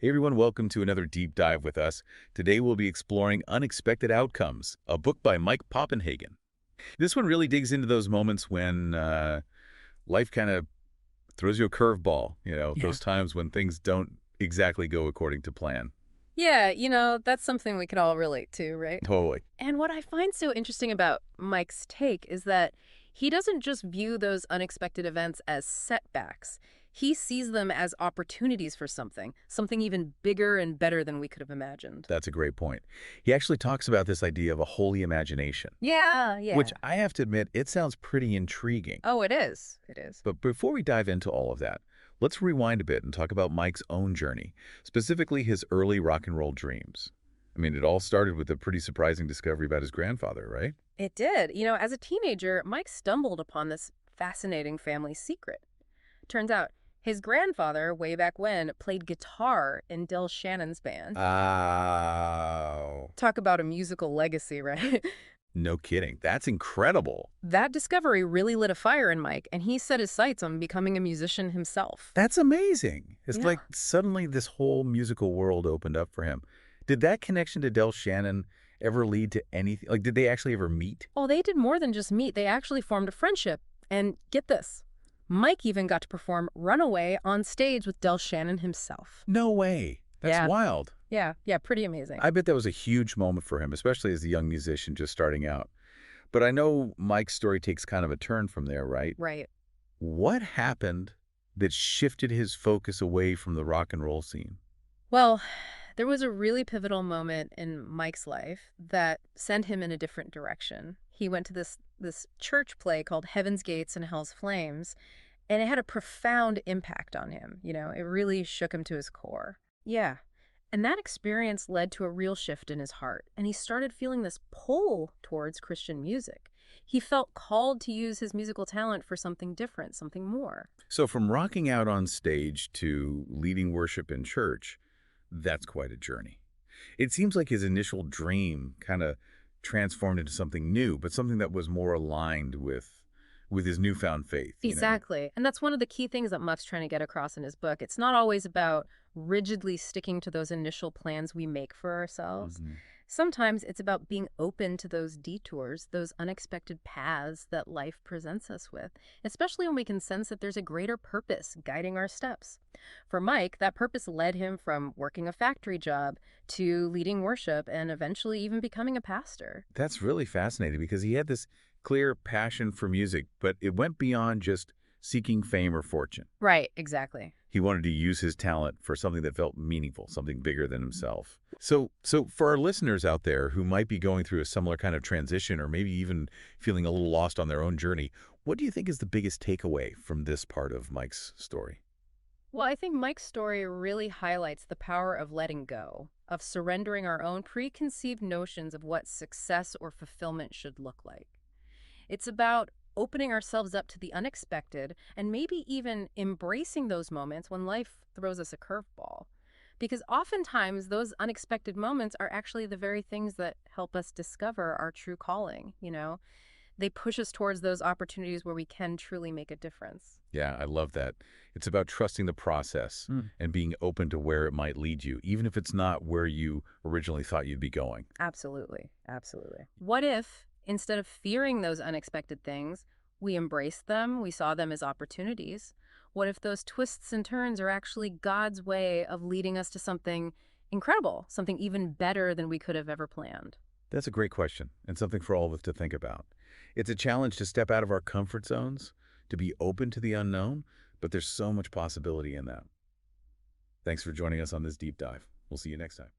Hey everyone, welcome to another deep dive with us. Today we'll be exploring Unexpected Outcomes, a book by Mike Popenhagen. This one really digs into those moments when life kind of throws you a curveball, Yeah. those times when things don't exactly go according to plan. Yeah, that's something we can all relate to, right? Totally. And what I find so interesting about Mike's take is that he doesn't just view those unexpected events as setbacks. He sees them as opportunities for something even bigger and better than we could have imagined. That's a great point. He actually talks about this idea of a holy imagination, Yeah, which yeah. I have to admit, it sounds pretty intriguing. Oh, it is. It is. But before we dive into all of that, let's rewind a bit and talk about Mike's own journey, specifically his early rock and roll dreams. I mean, it all started with a pretty surprising discovery about his grandfather, right? It did. As a teenager, Mike stumbled upon this fascinating family secret. Turns out his grandfather, way back when, played guitar in Del Shannon's band. Oh, Talk about a musical legacy, right? no kidding. That's incredible. That discovery really lit a fire in Mike, and he set his sights on becoming a musician himself. That's amazing. It's Yeah. like suddenly this whole musical world opened up for him. Did that connection to Del Shannon ever lead to anything? Like, did they actually ever meet? Oh, they did more than just meet. They actually formed a friendship. And get this, Mike even got to perform Runaway on stage with Del Shannon himself. No way. That's Yeah, wild. yeah, pretty amazing. I bet that was a huge moment for him, especially as a young musician just starting out. But I know Mike's story takes kind of a turn from there, right? Right. What happened that shifted his focus away from the rock and roll scene? Well, there was a really pivotal moment in Mike's life that sent him in a different direction. He went to this church play called Heaven's Gates and Hell's Flames, and it had a profound impact on him. It really shook him to his core. Yeah. And that experience led to a real shift in his heart, and he started feeling this pull towards Christian music. He felt called to use his musical talent for something different, something more. So from rocking out on stage to leading worship in church, that's quite a journey. It seems like his initial dream kind of transformed into something new, but something that was more aligned with his newfound faith. Exactly. And that's one of the key things that Muck's trying to get across in his book. It's not always about rigidly sticking to those initial plans we make for ourselves. Mhm. Sometimes it's about being open to those detours, those unexpected paths that life presents us with, especially when we can sense that there's a greater purpose guiding our steps. For Mike, that purpose led him from working a factory job to leading worship and eventually even becoming a pastor. That's really fascinating because he had this clear passion for music, but it went beyond just seeking fame or fortune. Right, exactly. He wanted to use his talent for something that felt meaningful, something bigger than himself. So for our listeners out there who might be going through a similar kind of transition or maybe even feeling a little lost on their own journey, what do you think is the biggest takeaway from this part of Mike's story? Well, I think Mike's story really highlights the power of letting go, of surrendering our own preconceived notions of what success or fulfillment should look like. It's about opening ourselves up to the unexpected and maybe even embracing those moments when life throws us a curveball. Because oftentimes those unexpected moments are actually the very things that help us discover our true calling. They push us towards those opportunities where we can truly make a difference. Yeah, I love that. It's about trusting the process and being open to where it might lead you, even if it's not where you originally thought you'd be going. Absolutely. Absolutely. What if, instead of fearing those unexpected things, we embraced them, we saw them as opportunities? What if those twists and turns are actually God's way of leading us to something incredible, something even better than we could have ever planned? That's a great question and something for all of us to think about. It's a challenge to step out of our comfort zones, to be open to the unknown, but there's so much possibility in that. Thanks for joining us on this deep dive. We'll see you next time.